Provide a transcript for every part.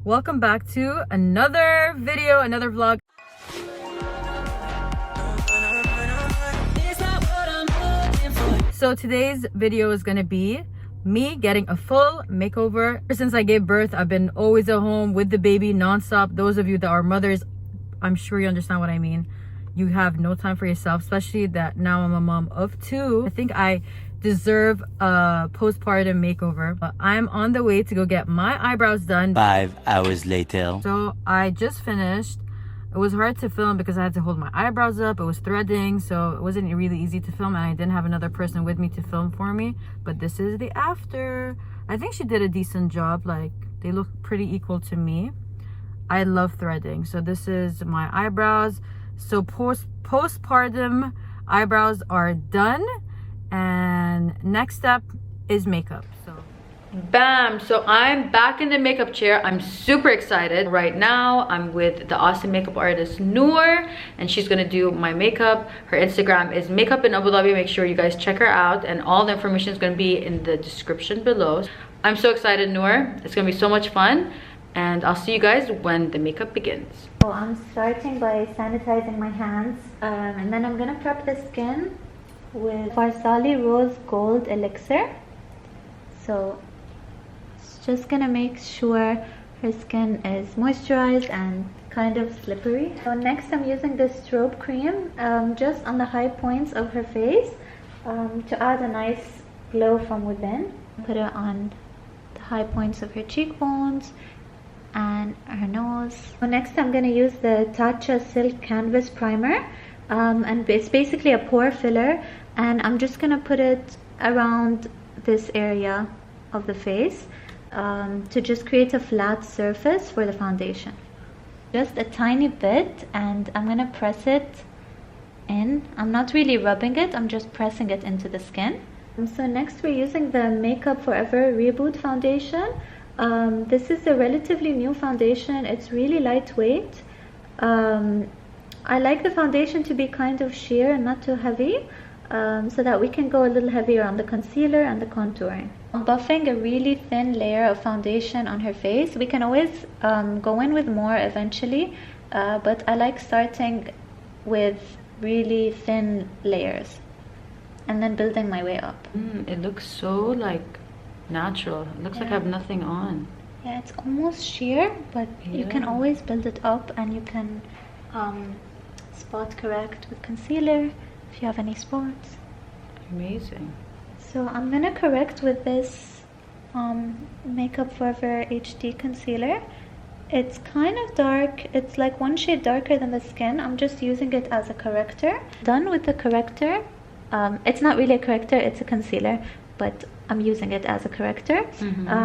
Welcome back to another video, another vlog. So today's video is gonna be me getting a full makeover. Since I gave birth, I've been always at home with the baby non-stop. Those of you that are mothers, I'm sure you understand what I mean. You have no time for yourself, especially that now I'm a mom of two. I think I deserve a postpartum makeover. But I'm on the way to go get my eyebrows done. 5 hours later. So I just finished. It was hard to film because I had to hold my eyebrows up. It was threading, so it wasn't really easy to film, and I didn't have another person with me to film for me. But this is the after. I think she did a decent job. Like, they look pretty equal to me. I love threading. So this is my eyebrows. So postpartum eyebrows are done, and next step is makeup. So bam, so I'm back in the makeup chair. I'm super excited. Right now I'm with the awesome makeup artist Noor, and she's gonna do my makeup. Her Instagram is makeup in Abu Dhabi. Make sure you guys check her out, and all the information is gonna be in the description below. I'm so excited, Noor. It's gonna be so much fun, and I'll see you guys when the makeup begins. So I'm starting by sanitizing my hands, and then I'm gonna prep the skin with Farsali Rose Gold Elixir. So it's just gonna make sure her skin is moisturized and kind of slippery. So next I'm using this strobe cream just on the high points of her face to add a nice glow from within. Put it on the high points of her cheekbones and her nose. So next I'm going to use the Tatcha Silk Canvas Primer, and it's basically a pore filler, and I'm just going to put it around this area of the face to just create a flat surface for the foundation. Just a tiny bit, and I'm going to press it in. I'm not really rubbing it, I'm just pressing it into the skin. So next we're using the Makeup Forever Reboot foundation. This is a relatively new foundation. It's really lightweight. I like the foundation to be kind of sheer and not too heavy, so that we can go a little heavier on the concealer and the contouring. I'm buffing a really thin layer of foundation on her face. We can always go in with more eventually, but I like starting with really thin layers and then building my way up. It looks so like natural. It looks like I have nothing on. Yeah, it's almost sheer, but you can always build it up, and you can spot correct with concealer if you have any spots. Amazing. So I'm gonna correct with this Makeup Forever HD concealer. It's kind of dark. It's like one shade darker than the skin. I'm just using it as a corrector. Done with the corrector. It's not really a corrector, it's a concealer, but I'm using it as a corrector.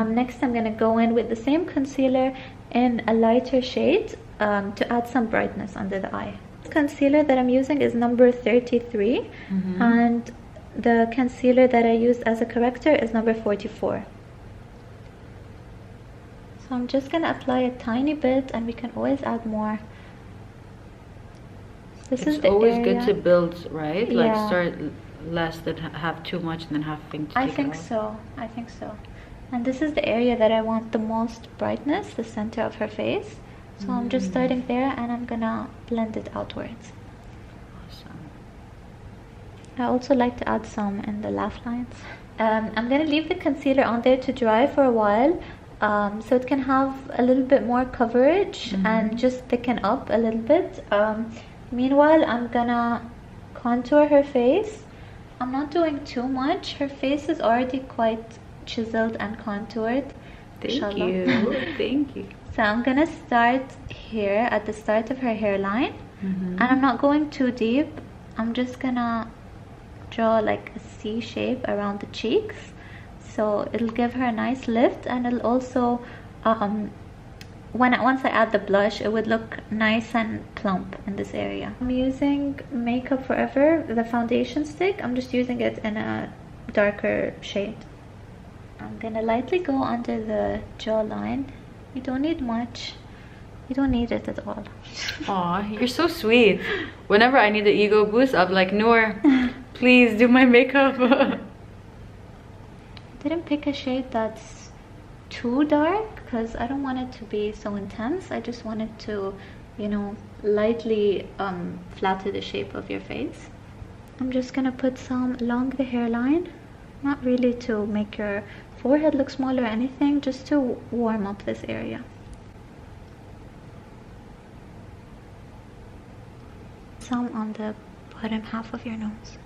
Next I'm gonna go in with the same concealer in a lighter shade to add some brightness under the eye. The concealer that I'm using is number 33, and the concealer that I used as a corrector is number 44. So I'm just gonna apply a tiny bit, and we can always add more. It's always good to build, right? Like start less than have too much and then having to take I think so. And this is the area that I want the most brightness, the center of her face. So I'm just starting there, and I'm gonna blend it outwards. Awesome. I also like to add some in the laugh lines. I'm gonna leave the concealer on there to dry for a while, so it can have a little bit more coverage and just thicken up a little bit. Meanwhile, I'm gonna contour her face. I'm not doing too much. Her face is already quite chiseled and contoured. Thank you. Thank you. So I'm gonna start here at the start of her hairline, and I'm not going too deep. I'm just gonna draw like a C shape around the cheeks, so it'll give her a nice lift, and it'll also once I add the blush, it would look nice and plump in this area. I'm using Makeup Forever, the foundation stick. I'm just using it in a darker shade. I'm gonna lightly go under the jawline. You don't need much. You don't need it at all. Aw, you're so sweet. Whenever I need an ego boost, I'm like, Noor, please do my makeup. Didn't pick a shade that's too dark because I don't want it to be so intense. I just want it to, you know, lightly flatten the shape of your face. I'm just gonna put some along the hairline, not really to make your forehead look smaller or anything, just to warm up this area. Some on the bottom half of your nose.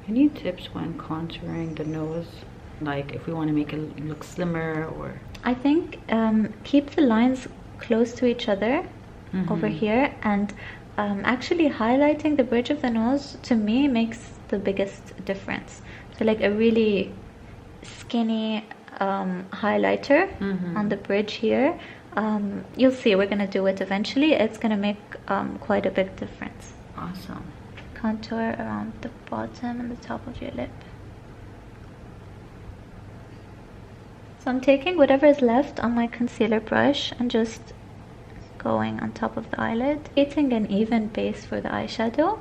Any tips when contouring the nose? Like if we want to make it look slimmer, or? I think keep the lines close to each other over here, and actually highlighting the bridge of the nose to me makes the biggest difference. So like a really skinny highlighter on the bridge here, you'll see we're gonna do it eventually. It's gonna make quite a big difference. Awesome. Contour around the bottom and the top of your lip. So I'm taking whatever is left on my concealer brush and just going on top of the eyelid, creating an even base for the eyeshadow,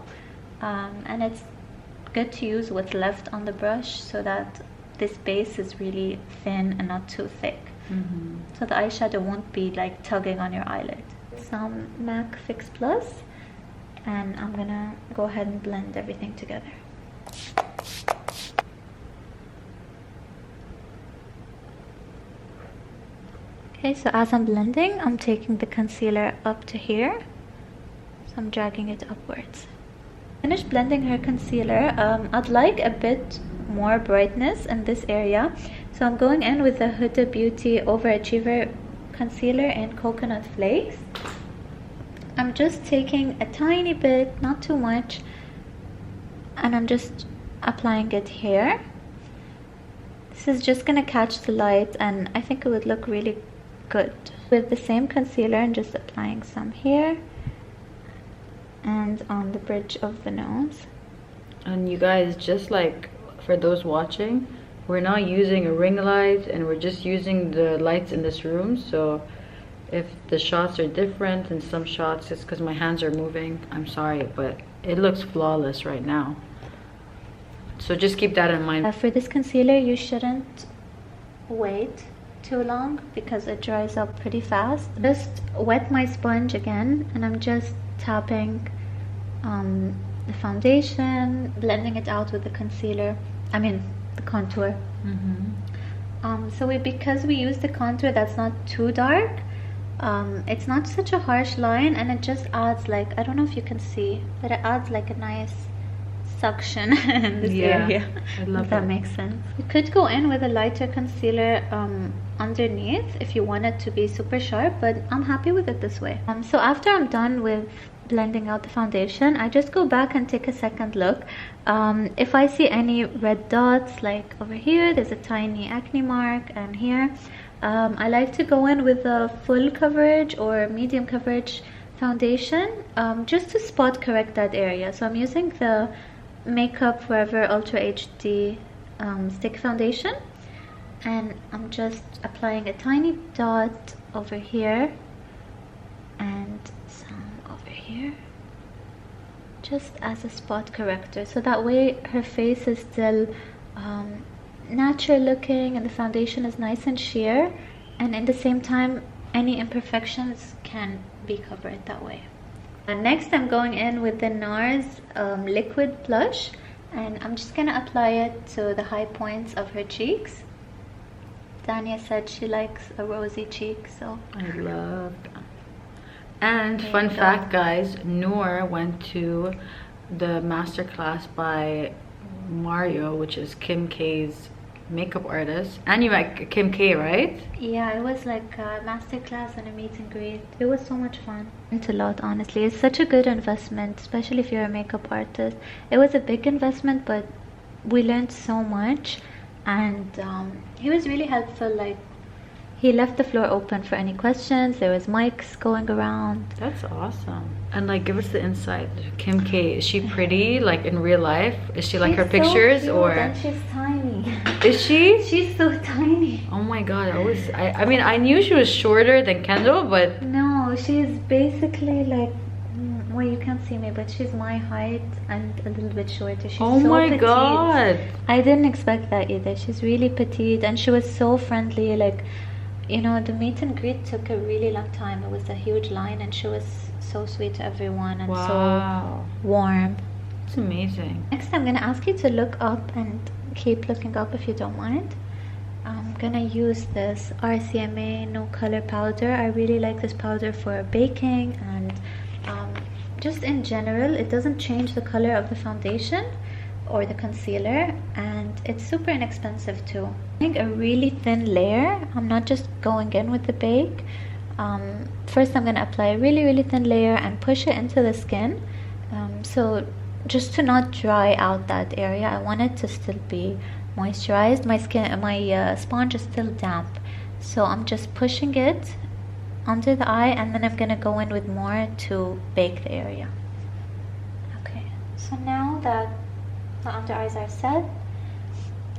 and it's good to use what's left on the brush so that this base is really thin and not too thick, so the eyeshadow won't be like tugging on your eyelid. Some MAC Fix Plus, and I'm gonna go ahead and blend everything together. Okay, so as I'm blending, I'm taking the concealer up to here, so I'm dragging it upwards. Finished blending her concealer. I'd like a bit more brightness in this area, so I'm going in with the Huda Beauty Overachiever concealer in Coconut Flakes. I'm just taking a tiny bit, not too much, and I'm just applying it here. This is just gonna catch the light, and I think it would look really good with the same concealer, and just applying some here and on the bridge of the nose. And you guys, just like for those watching, we're not using a ring light, and we're just using the lights in this room. So if the shots are different in some shots, it's because my hands are moving. I'm sorry, but it looks flawless right now. So just keep that in mind. For this concealer, you shouldn't wait too long because it dries up pretty fast. Just wet my sponge again, and I'm just tapping the foundation, blending it out with the concealer, the contour. Because we use the contour that's not too dark, it's not such a harsh line, and it just adds, like, I don't know if you can see, but it adds like a nice suction in this area. I love that. Makes sense. You could go in with a lighter concealer underneath if you want it to be super sharp, but I'm happy with it this way. So after I'm done with blending out the foundation, I just go back and take a second look. If I see any red dots, like over here there's a tiny acne mark, and here I like to go in with a full coverage or medium coverage foundation, just to spot correct that area. So I'm using the Makeup Forever Ultra HD stick foundation, and I'm just applying a tiny dot over here and some over here, just as a spot corrector, so that way her face is still natural looking and the foundation is nice and sheer, and in the same time any imperfections can be covered that way. And next I'm going in with the NARS liquid blush, and I'm just gonna apply it to the high points of her cheeks. Danya said she likes a rosy cheek, so I love that. And fun fact, guys, Noor went to the masterclass by Mario, which is Kim K's makeup artist, and you like Kim K, right? Yeah, it was like a masterclass and a meet and greet. It was so much fun. It's a lot, honestly. It's such a good investment, especially if you're a makeup artist. It was a big investment, but we learned so much, and he was really helpful. Like, he left the floor open for any questions. There was mics going around. That's awesome. And like, give us the insight. Kim K, is she pretty like in real life? Is she like her pictures, so cute, or and she's tiny? Is she? She's so tiny. Oh my god, I mean, I knew she was shorter than Kendall, but no, she's basically like well, you can't see me, but she's my height and a little bit shorter. She's Oh so my petite. god. I didn't expect that either. She's really petite and she was so friendly. Like, you know, the meet and greet took a really long time. It was a huge line and she was so sweet to everyone and Wow. so warm. It's amazing. Next, I'm gonna ask you to look up and keep looking up if you don't mind. I'm gonna use this Rcma no color powder. I really like this powder for baking and just in general. It doesn't change the color of the foundation or the concealer, and it's super inexpensive too. I think a really thin layer. I'm not just going in with the bake. First I'm gonna apply a really thin layer and push it into the skin, so just to not dry out that area. I want it to still be moisturized. My sponge is still damp, so I'm just pushing it under the eye, and then I'm gonna go in with more to bake the area. Okay, so now that the under eyes are set,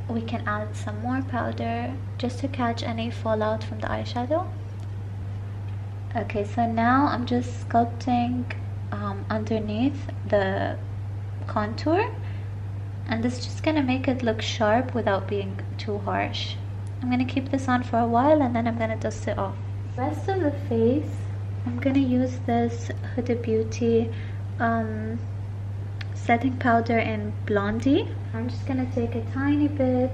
we can add some more powder just to catch any fallout from the eyeshadow. Okay, so now I'm just sculpting underneath the contour, and this is just gonna make it look sharp without being too harsh. I'm gonna keep this on for a while and then I'm gonna dust it off. Rest of the face, I'm gonna use this Huda Beauty setting powder in Blondie. I'm just gonna take a tiny bit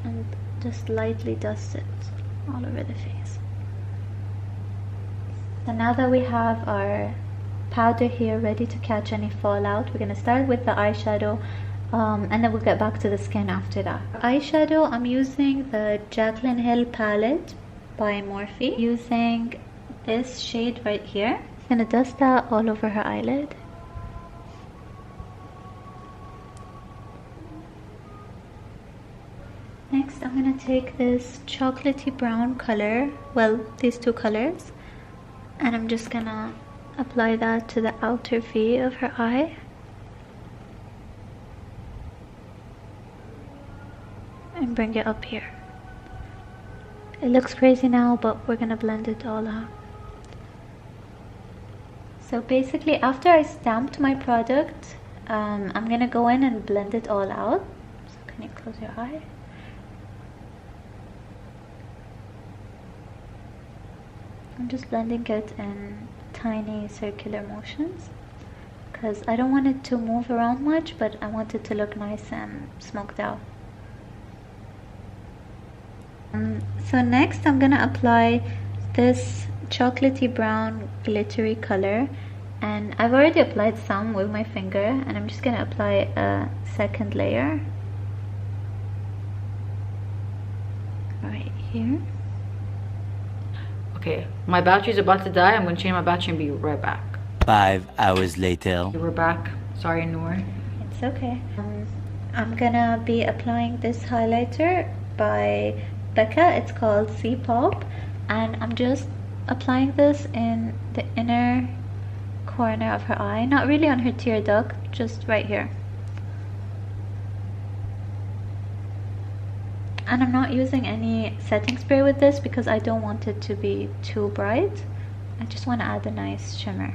and just lightly dust it all over the face. So now that we have our powder here ready to catch any fallout, we're gonna start with the eyeshadow, and then we'll get back to the skin after that. Eyeshadow, I'm using the Jaclyn Hill palette by Morphe, using this shade right here. I'm gonna dust that all over her eyelid. Next, I'm gonna take this chocolatey brown color, well, these two colors, and I'm just gonna apply that to the outer V of her eye. And bring it up here. It looks crazy now, but we're gonna blend it all out. So basically, after I stamped my product, I'm gonna go in and blend it all out. So can you close your eye? I'm just blending it in tiny circular motions because I don't want it to move around much, but I want it to look nice and smoked out. So next I'm gonna apply this chocolatey brown glittery color, and I've already applied some with my finger, and I'm just gonna apply a second layer right here. Okay, my battery's about to die. I'm gonna change my battery and be right back. 5 hours later. Okay, we're back. Sorry, Noor. It's okay. I'm gonna be applying this highlighter by Becca. It's called C-Pop, and I'm just applying this in the inner corner of her eye, not really on her tear duct, just right here. And I'm not using any setting spray with this because I don't want it to be too bright. I just want to add a nice shimmer.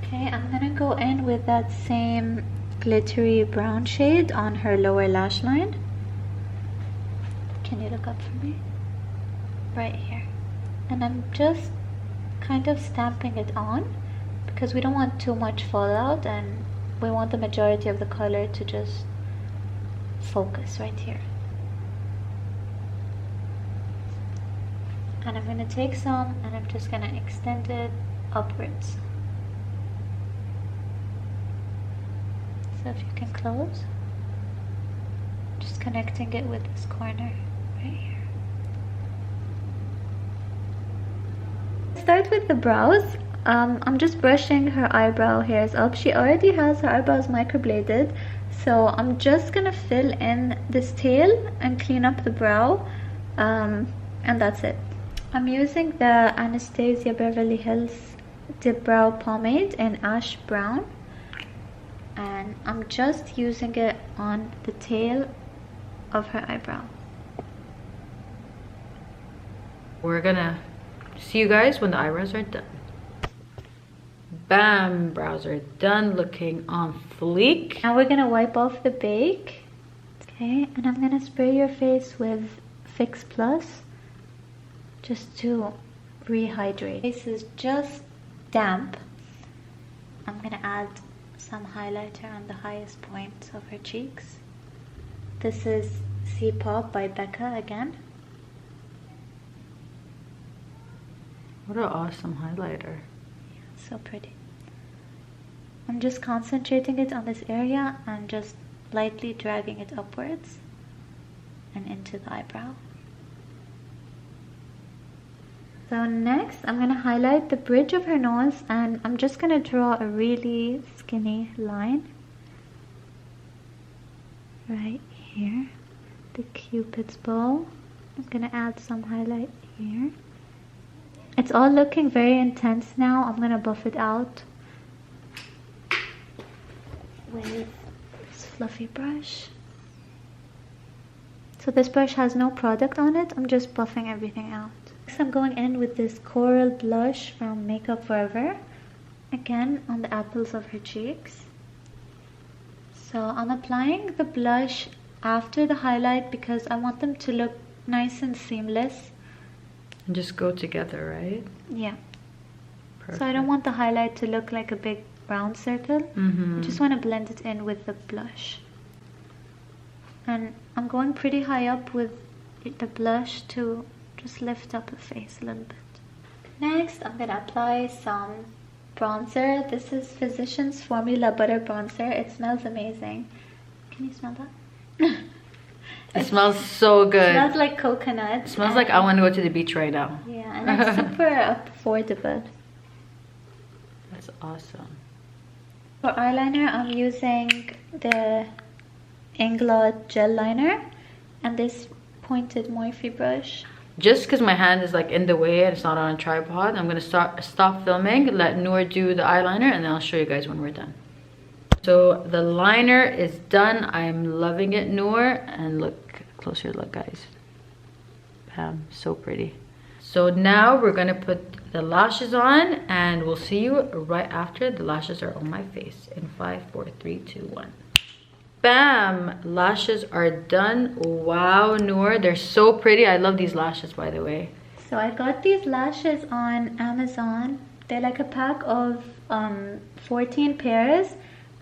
Okay, I'm gonna go in with that same glittery brown shade on her lower lash line. Can you look up for me? Right here. And I'm just kind of stamping it on because we don't want too much fallout, and we want the majority of the color to just focus right here. And I'm going to take some and I'm just going to extend it upwards. So if you can close, just connecting it with this corner right here. Start with the brows. I'm just brushing her eyebrow hairs up. She already has her eyebrows microbladed, so I'm just gonna fill in this tail and clean up the brow, and that's it. I'm using the Anastasia Beverly Hills Dip Brow Pomade in Ash Brown, and I'm just using it on the tail of her eyebrow. We're gonna see you guys when the eyebrows are done. Bam, brows are done, looking on fleek. Now we're gonna wipe off the bake. Okay, and I'm gonna spray your face with Fix Plus just to rehydrate. Face is just damp. I'm gonna add some highlighter on the highest points of her cheeks. This is C-Pop by Becca again. What an awesome highlighter. So pretty. I'm just concentrating it on this area and just lightly dragging it upwards and into the eyebrow. So next I'm going to highlight the bridge of her nose, and I'm just going to draw a really skinny line right here, the Cupid's bow. I'm going to add some highlight here. It's all looking very intense now. I'm going to buff it out with this fluffy brush. So this brush has no product on it. I'm just buffing everything out. Next I'm going in with this coral blush from Makeup Forever, again on the apples of her cheeks. So I'm applying the blush after the highlight because I want them to look nice and seamless. And just go together, right? Yeah. Perfect. So I don't want the highlight to look like a big round circle. I just want to blend it in with the blush. And I'm going pretty high up with the blush to just lift up the face a little bit. Next, I'm going to apply some bronzer. This is Physicians Formula Butter Bronzer. It smells amazing. Can you smell that? It smells so good. It smells like coconut. It smells like I want to go to the beach right now. Yeah, and it's super affordable. That's awesome. For eyeliner, I'm using the Inglot gel liner and this pointed Morphe brush. Just because my hand is like in the way and it's not on a tripod, I'm going to stop filming, let Noor do the eyeliner, and then I'll show you guys when we're done. So the liner is done. I'm loving it, Noor. And look, closer look, guys. Bam, so pretty. So now we're going to put the lashes on, and we'll see you right after the lashes are on my face. In 5, 4, 3, 2, 1. Bam! Lashes are done. Wow, Noor, they're so pretty. I love these lashes, by the way. So I got these lashes on Amazon. They're like a pack of 14 pairs,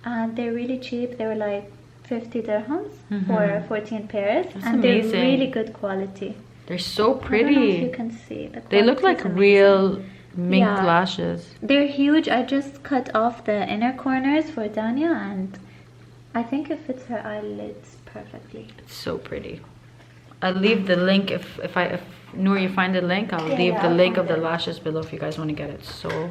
and they're really cheap. They were like 50 dirhams for 14 pairs. That's and amazing. They're really good quality. They're so pretty. I don't know if you can see. They look like real mink Yeah. lashes. They're huge. I just cut off the inner corners for Danya, and I think it fits her eyelids perfectly. It's so pretty. I'll leave the link if Noor, you find the link, I'll leave the link of the lashes below if you guys want to get it. So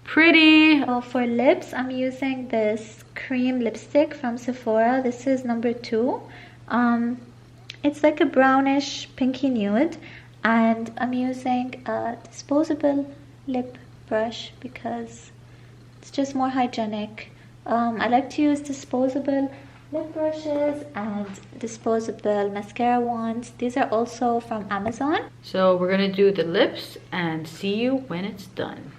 pretty. So for lips, I'm using this cream lipstick from Sephora. This is number 2. It's like a brownish pinky nude, and I'm using a disposable lip brush because it's just more hygienic. I like to use disposable lip brushes and disposable mascara wands. These are also from Amazon. So we're gonna do the lips and see you when it's done.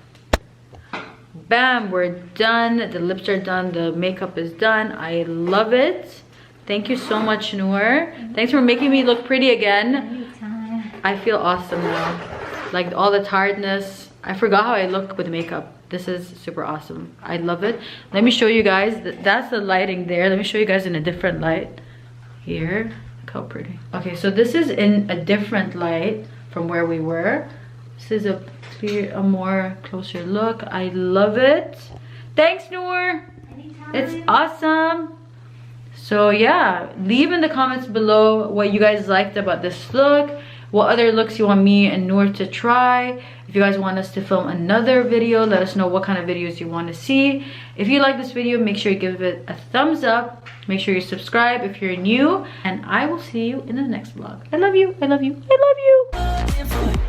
Bam, we're done. The lips are done, the makeup is done. I love it. Thank you so much, Noor. Thanks for making me look pretty again. Anytime. I feel awesome now. Like all the tiredness, I forgot how I look with makeup. This is super awesome. I love it. Let me show you guys. That's the lighting there. Let me show you guys in a different light. Here. Look how pretty. Okay, so this is in a different light from where we were. This is a more closer look. I love it. Thanks, Noor. Anytime. It's awesome. So yeah, leave in the comments below what you guys liked about this look, what other looks you want me and Noor to try. If you guys want us to film another video, let us know what kind of videos you want to see. If you like this video, make sure you give it a thumbs up. Make sure you subscribe if you're new, and I will see you in the next vlog. I love you. I love you. I love you.